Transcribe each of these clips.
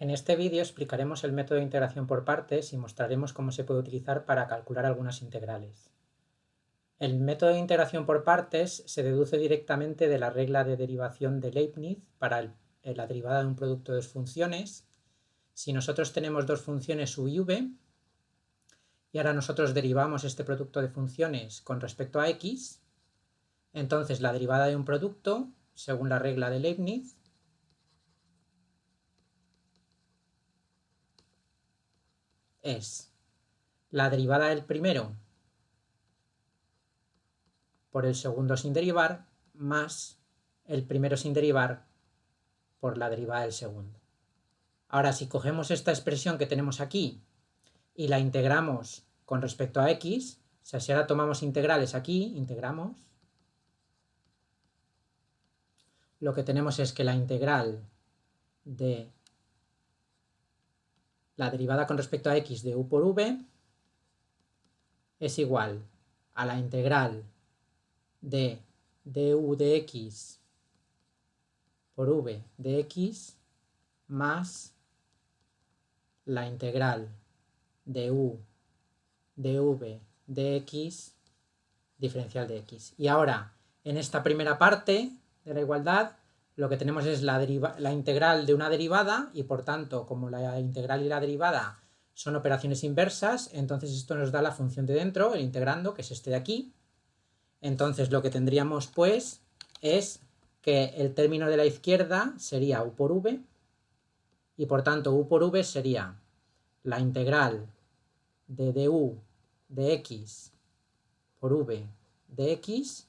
En este vídeo explicaremos el método de integración por partes y mostraremos cómo se puede utilizar para calcular algunas integrales. El método de integración por partes se deduce directamente de la regla de derivación de Leibniz para la derivada de un producto de dos funciones. Si nosotros tenemos dos funciones u y v, y ahora nosotros derivamos este producto de funciones con respecto a x, entonces la derivada de un producto, según la regla de Leibniz, es la derivada del primero por el segundo sin derivar, más el primero sin derivar por la derivada del segundo. Ahora, si cogemos esta expresión que tenemos aquí y la integramos con respecto a x, o sea, si ahora tomamos integrales aquí, integramos, lo que tenemos es que la integral de la derivada con respecto a x de u por v es igual a la integral de du de x por v de x más la integral de u de v de x diferencial de x. Y ahora, en esta primera parte de la igualdad, lo que tenemos es la integral de una derivada, y por tanto, como la integral y la derivada son operaciones inversas, entonces esto nos da la función de dentro, el integrando, que es este de aquí. Entonces lo que tendríamos pues es que el término de la izquierda sería u por v, y por tanto u por v sería la integral de du de x por v de x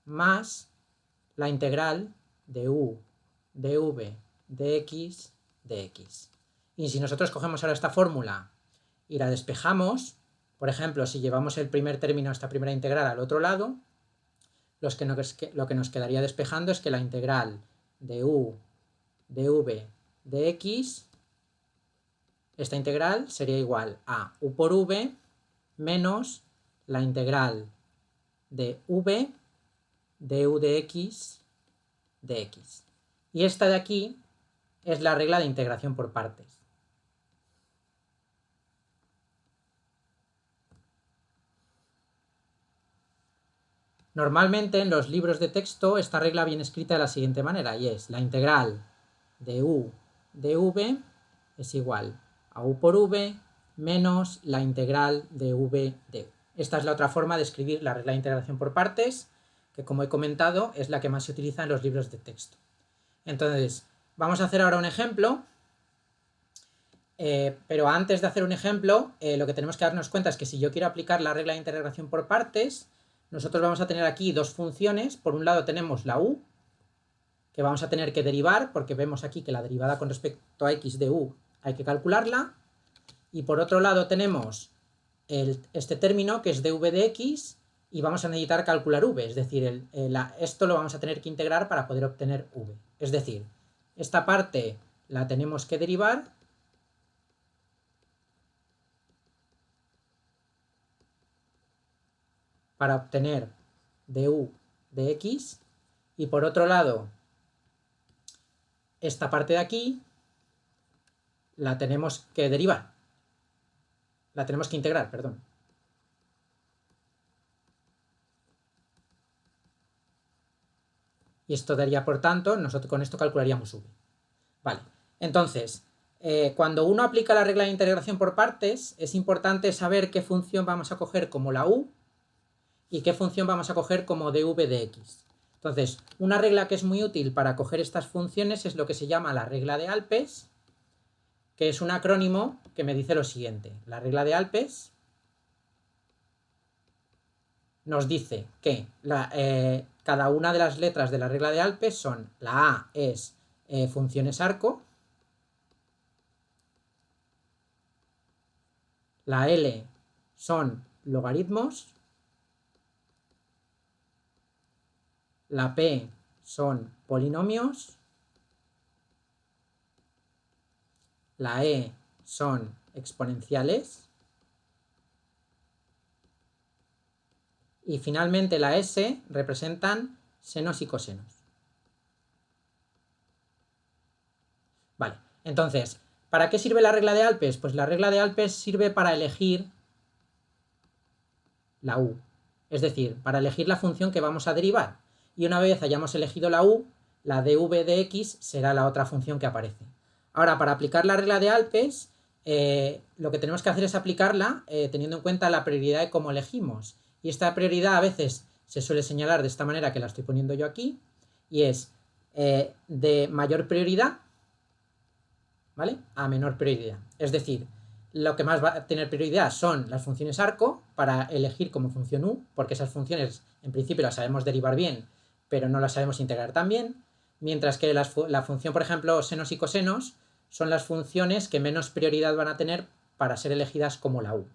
más la integral de u de v de x de x. Y si nosotros cogemos ahora esta fórmula y la despejamos, por ejemplo, si llevamos el primer término, esta primera integral, al otro lado, lo que nos quedaría despejando es que la integral de u de v de x, esta integral sería igual a u por v menos la integral de v de u de x de x. Y esta de aquí es la regla de integración por partes. Normalmente en los libros de texto esta regla viene escrita de la siguiente manera, y es la integral de u de v es igual a u por v menos la integral de v de u. Esta es la otra forma de escribir la regla de integración por partes, que como he comentado es la que más se utiliza en los libros de texto. Entonces, vamos a hacer ahora un ejemplo, pero antes de hacer un ejemplo, lo que tenemos que darnos cuenta es que si yo quiero aplicar la regla de integración por partes, nosotros vamos a tener aquí dos funciones. Por un lado tenemos la u, que vamos a tener que derivar, porque vemos aquí que la derivada con respecto a x de u hay que calcularla, y por otro lado tenemos este término que es dv de x, y vamos a necesitar calcular v, es decir, esto lo vamos a tener que integrar para poder obtener v. Es decir, esta parte la tenemos que derivar para obtener du de x, y por otro lado esta parte de aquí la tenemos que derivar, la tenemos que integrar, perdón. Y esto daría, por tanto, nosotros con esto calcularíamos v. Vale, entonces, cuando uno aplica la regla de integración por partes, es importante saber qué función vamos a coger como la u y qué función vamos a coger como dv de x. Entonces, una regla que es muy útil para coger estas funciones es lo que se llama la regla de Alpes, que es un acrónimo que me dice lo siguiente. La regla de Alpes nos dice que cada una de las letras de la regla de Alpes son: la A es funciones arco, la L son logaritmos, la P son polinomios, la E son exponenciales, y finalmente la S representan senos y cosenos. Vale, entonces, ¿Para qué sirve la regla de Alpes? Pues la regla de Alpes sirve para elegir la u, es decir, para elegir la función que vamos a derivar. Y una vez hayamos elegido la u, la dv de x será la otra función que aparece. Ahora, para aplicar la regla de Alpes, lo que tenemos que hacer es aplicarla teniendo en cuenta la prioridad de cómo elegimos. Y esta prioridad a veces se suele señalar de esta manera, que la estoy poniendo yo aquí, y es de mayor prioridad, ¿vale?, a menor prioridad. Es decir, lo que más va a tener prioridad son las funciones arco, para elegir como función u, porque esas funciones en principio las sabemos derivar bien, pero no las sabemos integrar tan bien, mientras que la función, por ejemplo, senos y cosenos, son las funciones que menos prioridad van a tener para ser elegidas como la u.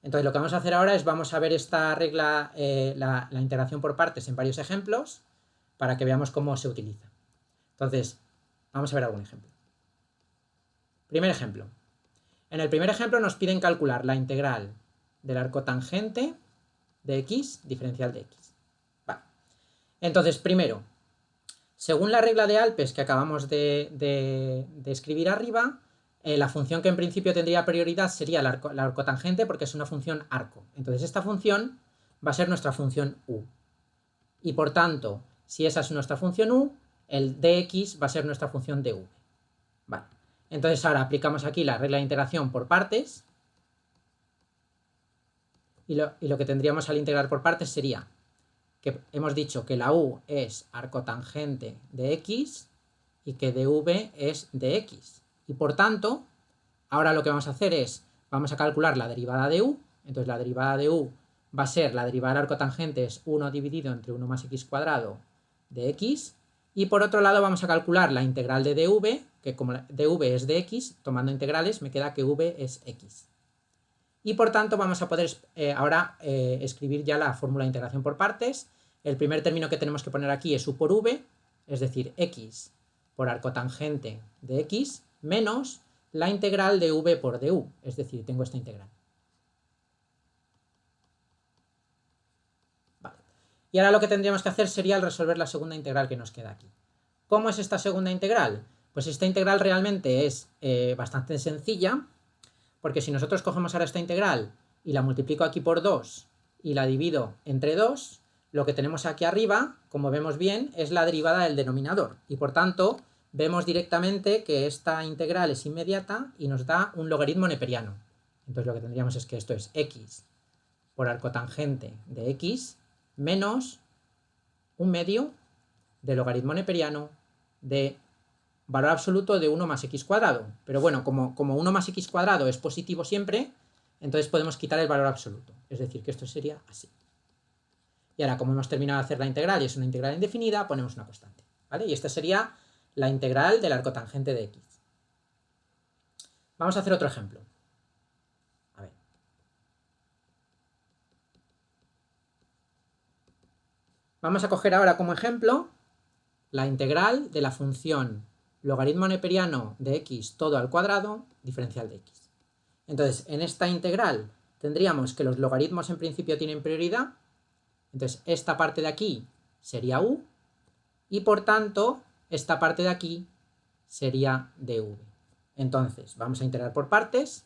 Entonces lo que vamos a hacer ahora es, vamos a ver esta regla, la integración por partes en varios ejemplos, para que veamos cómo se utiliza. Entonces, vamos a ver algún ejemplo. Primer ejemplo. En el primer ejemplo nos piden calcular la integral del arco tangente de x diferencial de x. Vale. Entonces, primero, según la regla de Alpes que acabamos de escribir arriba, la función que en principio tendría prioridad sería la arcotangente, porque es una función arco. Entonces esta función va a ser nuestra función u. Y por tanto, si esa es nuestra función u, el dx va a ser nuestra función dv. Vale. Entonces ahora aplicamos aquí la regla de integración por partes. Y lo que tendríamos al integrar por partes sería que hemos dicho que la u es arcotangente de x y que dv es de x. Y por tanto, ahora lo que vamos a hacer es, vamos a calcular la derivada de u. Entonces la derivada de u va a ser, la derivada del arcotangente es 1 dividido entre 1 más x cuadrado de x. Y por otro lado vamos a calcular la integral de dv, que como dv es de x, tomando integrales me queda que v es x. Y por tanto vamos a poder ahora escribir ya la fórmula de integración por partes. El primer término que tenemos que poner aquí es u por v, es decir, x por arcotangente de x, menos la integral de v por du, es decir, tengo esta integral. Vale. Y ahora lo que tendríamos que hacer sería resolver la segunda integral que nos queda aquí. ¿Cómo es esta segunda integral? Pues esta integral realmente es bastante sencilla, porque si nosotros cogemos ahora esta integral y la multiplico aquí por 2 y la divido entre 2, lo que tenemos aquí arriba, como vemos bien, es la derivada del denominador. Y por tanto, vemos directamente que esta integral es inmediata y nos da un logaritmo neperiano. Entonces lo que tendríamos es que esto es x por arcotangente de x menos un medio de logaritmo neperiano de valor absoluto de 1 más x cuadrado. Pero bueno, como 1 más x cuadrado es positivo siempre, entonces podemos quitar el valor absoluto. Es decir, que esto sería así. Y ahora, como hemos terminado de hacer la integral y es una integral indefinida, ponemos una constante, ¿vale? Y esta sería la integral del arcotangente de x. Vamos a hacer otro ejemplo. A ver. Vamos a coger ahora como ejemplo la integral de la función logaritmo neperiano de x todo al cuadrado diferencial de x. Entonces, en esta integral tendríamos que los logaritmos en principio tienen prioridad. Entonces, esta parte de aquí sería u y por tanto, esta parte de aquí sería dv. Entonces, vamos a integrar por partes.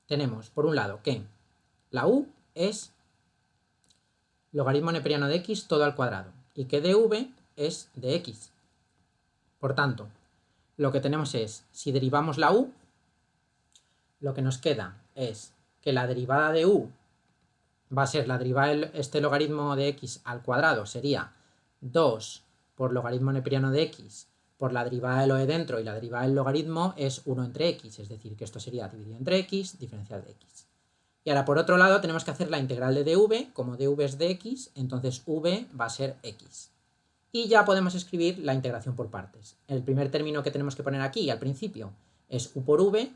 Tenemos, por un lado, que la u es logaritmo neperiano de x todo al cuadrado y que dv es de x. Por tanto, lo que tenemos es, si derivamos la u, lo que nos queda es que la derivada de u va a ser la derivada de este logaritmo de x al cuadrado, sería 2 por logaritmo neperiano de x por la derivada de lo de dentro, y la derivada del logaritmo es 1 entre x, es decir, que esto sería dividido entre x, diferencial de x. Y ahora por otro lado tenemos que hacer la integral de dv, como dv es de x, entonces v va a ser x. Y ya podemos escribir la integración por partes. El primer término que tenemos que poner aquí al principio es u por v,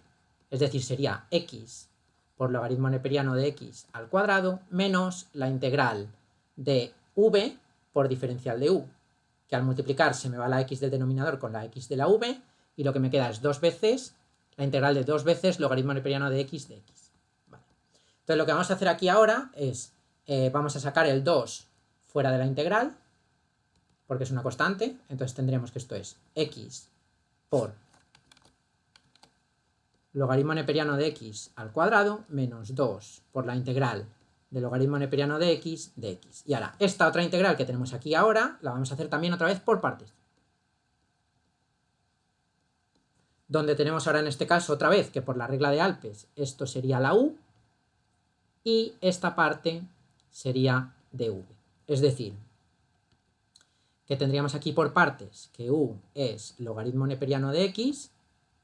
es decir, sería x por logaritmo neperiano de x al cuadrado menos la integral de v por diferencial de u, que al multiplicar se me va la x del denominador con la x de la v, y lo que me queda es 2 veces la integral de 2 veces logaritmo neperiano de x de x. Vale. Entonces lo que vamos a hacer aquí ahora es, vamos a sacar el 2 fuera de la integral, porque es una constante, entonces tendremos que esto es x por logaritmo neperiano de x al cuadrado menos 2 por la integral del logaritmo neperiano de x. Y ahora, esta otra integral que tenemos aquí ahora, la vamos a hacer también otra vez por partes. Donde tenemos ahora en este caso otra vez que por la regla de Alpes esto sería la u y esta parte sería dv. Es decir, que tendríamos aquí por partes que u es logaritmo neperiano de x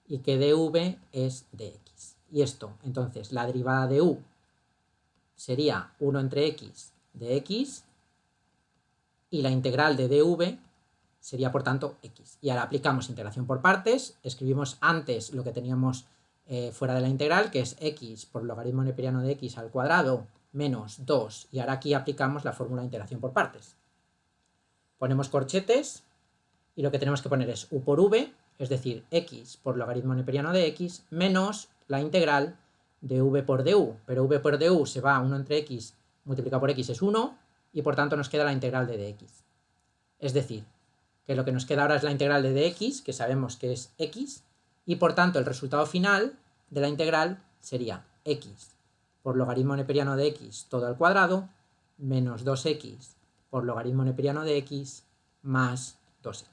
y que dv es dx. Y esto, entonces, la derivada de u sería 1 entre x de x y la integral de dv sería, por tanto, x. Y ahora aplicamos integración por partes, escribimos antes lo que teníamos fuera de la integral, que es x por logaritmo neperiano de x al cuadrado menos 2, y ahora aquí aplicamos la fórmula de integración por partes. Ponemos corchetes y lo que tenemos que poner es u por v, es decir, x por logaritmo neperiano de x, menos la integral de v por du, pero v por du se va a 1 entre x multiplicado por x es 1, y por tanto nos queda la integral de dx. Es decir, que lo que nos queda ahora es la integral de dx, que sabemos que es x, y por tanto el resultado final de la integral sería x por logaritmo neperiano de x todo al cuadrado menos 2x por logaritmo neperiano de x más 2x.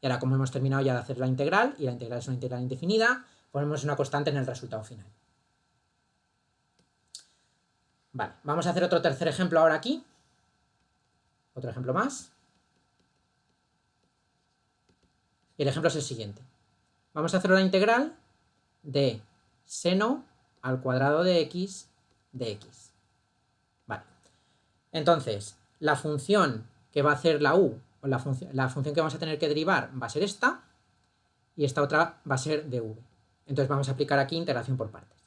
Y ahora, como hemos terminado ya de hacer la integral, y la integral es una integral indefinida, ponemos una constante en el resultado final. Vale, vamos a hacer otro tercer ejemplo ahora aquí. Otro ejemplo más. Y el ejemplo es el siguiente. Vamos a hacer una integral de seno al cuadrado de x de x. Vale. Entonces, la función que va a hacer la u, o la función que vamos a tener que derivar va a ser esta, y esta otra va a ser dv. Entonces vamos a aplicar aquí integración por partes.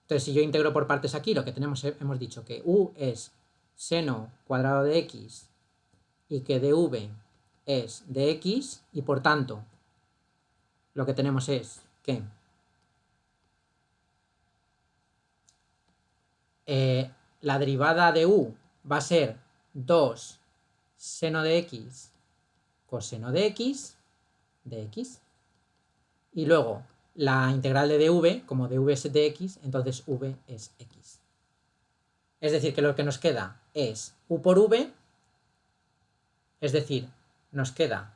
Entonces, si yo integro por partes aquí, lo que tenemos, hemos dicho que u es seno cuadrado de x y que dv es dx, y por tanto lo que tenemos es que la derivada de u va a ser 2 seno de x coseno de x, y luego la integral de dv, como dv es dx, entonces v es x. Es decir, que lo que nos queda es u por v, es decir, nos queda...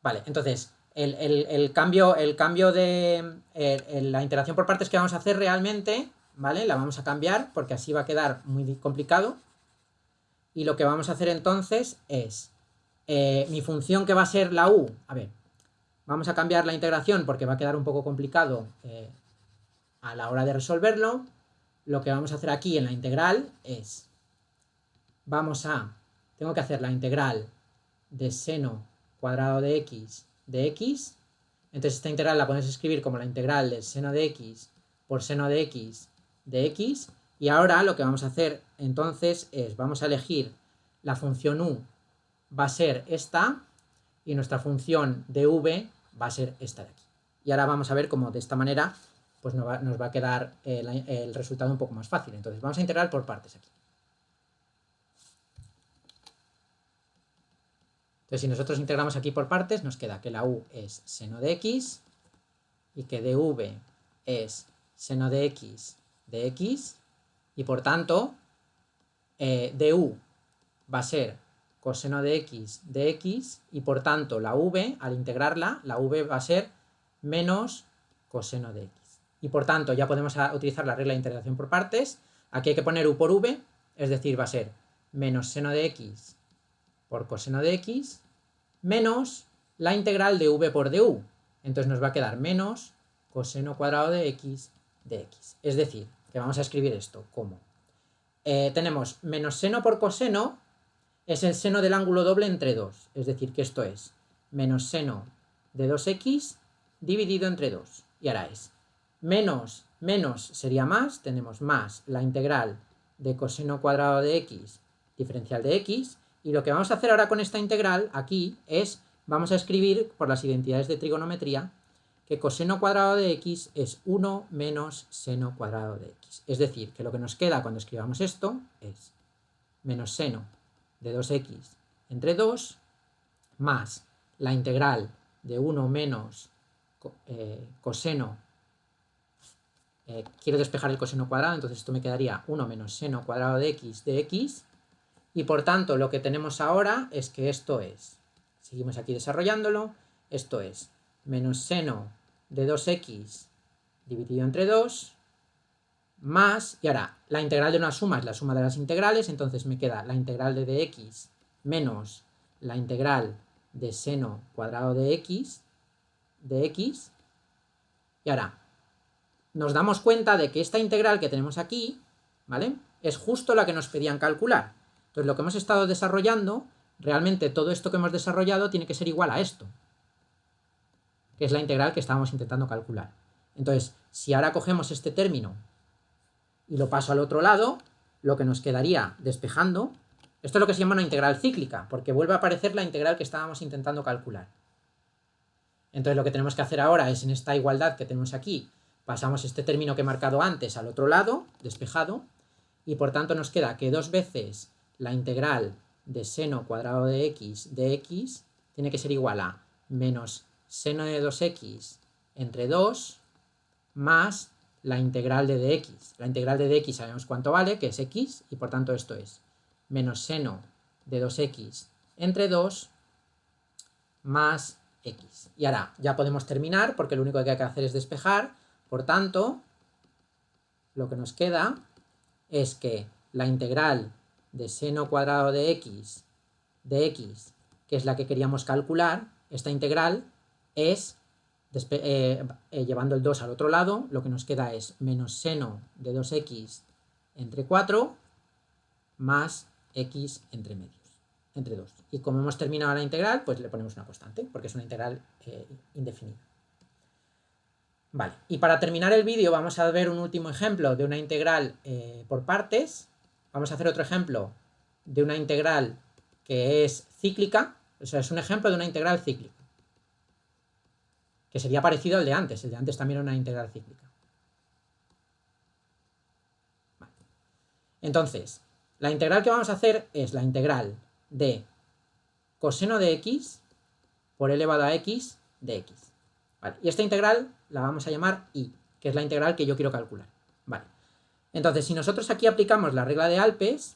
vale, entonces, el cambio de... la integración por partes que vamos a hacer realmente, ¿vale? La vamos a cambiar porque así va a quedar muy complicado. Y lo que vamos a hacer entonces es... mi función que va a ser la u... A ver, vamos a cambiar la integración porque va a quedar un poco complicado a la hora de resolverlo. Lo que vamos a hacer aquí en la integral es... tengo que hacer la integral de seno cuadrado de x de x. Entonces esta integral la podemos escribir como la integral del seno de x por seno de x de x. Y ahora lo que vamos a hacer entonces es, vamos a elegir la función u va a ser esta, y nuestra función de v va a ser esta de aquí. Y ahora vamos a ver cómo de esta manera pues nos va a quedar el resultado un poco más fácil. Entonces vamos a integrar por partes aquí. Entonces, si nosotros integramos aquí por partes, nos queda que la u es seno de x y que dv es seno de x de x, y por tanto du va a ser coseno de x de x, y por tanto la v, al integrarla, la v va a ser menos coseno de x. Y por tanto ya podemos utilizar la regla de integración por partes. Aquí hay que poner u por v, es decir, va a ser menos seno de x por coseno de x menos la integral de v por du. Entonces nos va a quedar menos coseno cuadrado de x de x. Es decir, que vamos a escribir esto como tenemos menos seno por coseno, es el seno del ángulo doble entre 2. Es decir, que esto es menos seno de 2x dividido entre 2. Y ahora es menos sería más, tenemos más la integral de coseno cuadrado de x diferencial de x, y lo que vamos a hacer ahora con esta integral aquí es, vamos a escribir por las identidades de trigonometría, que coseno cuadrado de x es 1 menos seno cuadrado de x. Es decir, que lo que nos queda cuando escribamos esto es menos seno de 2x entre 2 más la integral de 1 menos coseno, quiero despejar el coseno cuadrado, entonces esto me quedaría 1 menos seno cuadrado de x, y por tanto lo que tenemos ahora es que esto es, seguimos aquí desarrollándolo, esto es menos seno de 2x dividido entre 2 más, y ahora la integral de una suma es la suma de las integrales, entonces me queda la integral de dx menos la integral de seno cuadrado de x, y ahora nos damos cuenta de que esta integral que tenemos aquí, ¿vale?, es justo la que nos pedían calcular. Entonces lo que hemos estado desarrollando, realmente todo esto que hemos desarrollado tiene que ser igual a esto, que es la integral que estábamos intentando calcular. Entonces, si ahora cogemos este término y lo paso al otro lado, lo que nos quedaría despejando, esto es lo que se llama una integral cíclica, porque vuelve a aparecer la integral que estábamos intentando calcular. Entonces lo que tenemos que hacer ahora es, en esta igualdad que tenemos aquí, pasamos este término que he marcado antes al otro lado, despejado, y por tanto nos queda que 2 veces la integral de seno cuadrado de x tiene que ser igual a menos seno de 2x entre 2 más la integral de dx. La integral de dx sabemos cuánto vale, que es x, y por tanto esto es menos seno de 2x entre 2 más x. Y ahora ya podemos terminar, porque lo único que hay que hacer es despejar. Por tanto, lo que nos queda es que la integral de seno cuadrado de x, que es la que queríamos calcular, esta integral es, llevando el 2 al otro lado, lo que nos queda es menos seno de 2x entre 4 más x entre medios, entre 2. Y como hemos terminado la integral, pues le ponemos una constante, porque es una integral indefinida. Vale, y para terminar el vídeo vamos a ver un último ejemplo de una integral por partes. Vamos a hacer otro ejemplo de una integral que es cíclica, o sea, es un ejemplo de una integral cíclica, que sería parecido al de antes. El de antes también era una integral cíclica. Vale. Entonces, la integral que vamos a hacer es la integral de coseno de x por elevado a x de x. Vale. Y esta integral la vamos a llamar y, que es la integral que yo quiero calcular. Vale. Entonces, si nosotros aquí aplicamos la regla de Alpes,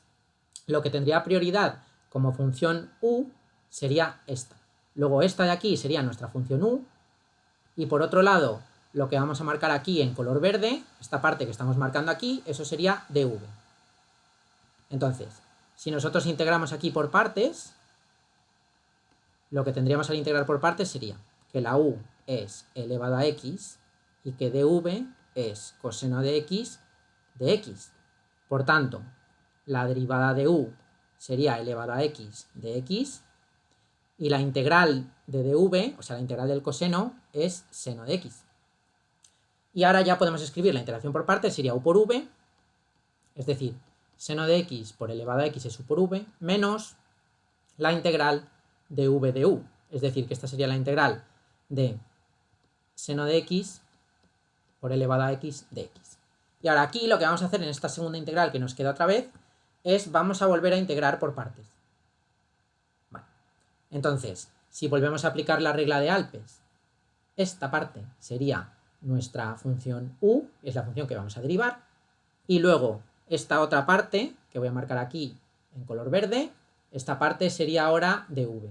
lo que tendría prioridad como función u sería esta. Luego esta de aquí sería nuestra función u, y por otro lado, lo que vamos a marcar aquí en color verde, esta parte que estamos marcando aquí, eso sería dv. Entonces, si nosotros integramos aquí por partes, lo que tendríamos al integrar por partes sería que la u es elevado a x y que dv es coseno de x de x. Por tanto, la derivada de u sería elevado a x de x, y la integral de dv, o sea, la integral del coseno, es seno de x. Y ahora ya podemos escribir la integración por partes, sería u por v, es decir, seno de x por elevado a x es u por v, menos la integral de v de u, es decir, que esta sería la integral de seno de x por elevado a x de x. Y ahora aquí lo que vamos a hacer en esta segunda integral que nos queda otra vez es, vamos a volver a integrar por partes. Vale. Entonces, si volvemos a aplicar la regla de Alpes, esta parte sería nuestra función u, es la función que vamos a derivar, y luego esta otra parte, que voy a marcar aquí en color verde, esta parte sería ahora dv.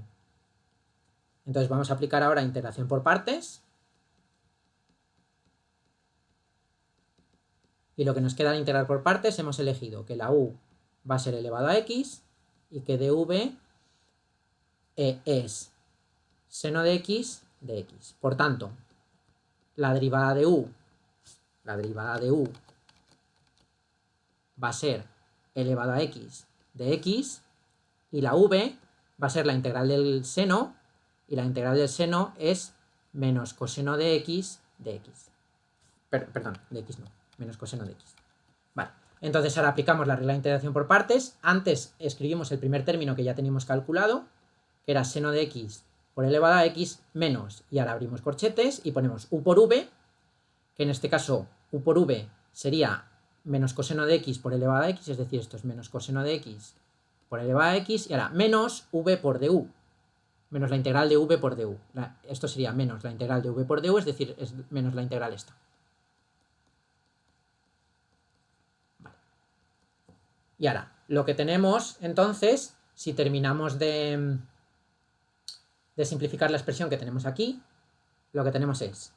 Entonces vamos a aplicar ahora integración por partes, y lo que nos queda al integrar por partes, hemos elegido que la u va a ser elevado a x y que dv es seno de x de x. Por tanto, la derivada de u va a ser elevado a x de x, y la v va a ser la integral del seno, y la integral del seno es menos coseno de x de x. Perdón, de x no, menos coseno de x. Vale, entonces ahora aplicamos la regla de integración por partes. Antes escribimos el primer término que ya teníamos calculado, que era seno de x por elevado a x menos, y ahora abrimos corchetes y ponemos u por v, que en este caso u por v sería menos coseno de x por elevado a x, es decir, esto es menos coseno de x por elevado a x, y ahora menos v por du, menos la integral de v por du. Esto sería menos la integral de v por du, es decir, es menos la integral esta. Vale. Y ahora, lo que tenemos, entonces, si terminamos de simplificar la expresión que tenemos aquí, lo que tenemos es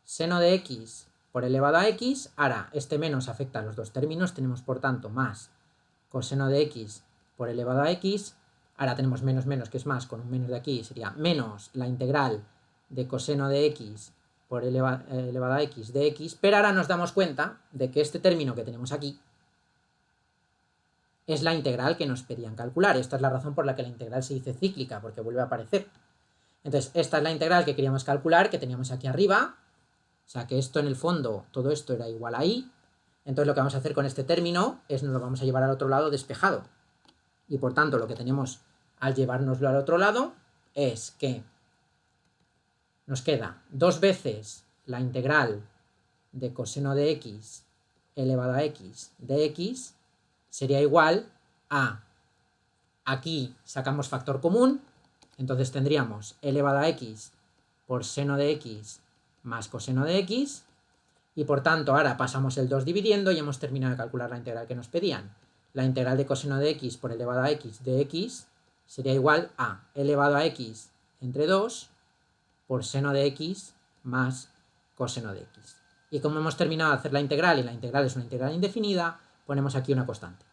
seno de x por elevado a x, ahora este menos afecta a los dos términos, tenemos por tanto más coseno de x por elevado a x, ahora tenemos menos menos que es más, con un menos de aquí sería menos la integral de coseno de x por elevado a x de x, pero ahora nos damos cuenta de que este término que tenemos aquí es la integral que nos pedían calcular. Esta es la razón por la que la integral se dice cíclica, porque vuelve a aparecer. Entonces, esta es la integral que queríamos calcular, que teníamos aquí arriba. O sea, que esto en el fondo, todo esto era igual a i. Entonces, lo que vamos a hacer con este término es nos lo vamos a llevar al otro lado despejado. Y por tanto, lo que tenemos al llevárnoslo al otro lado es que nos queda 2 veces la integral de coseno de x elevado a x de x sería igual a, aquí sacamos factor común, entonces tendríamos elevado a x por seno de x más coseno de x, y por tanto ahora pasamos el 2 dividiendo y hemos terminado de calcular la integral que nos pedían. La integral de coseno de x por elevado a x de x sería igual a elevado a x entre 2 por seno de x más coseno de x. Y como hemos terminado de hacer la integral y la integral es una integral indefinida, ponemos aquí una constante.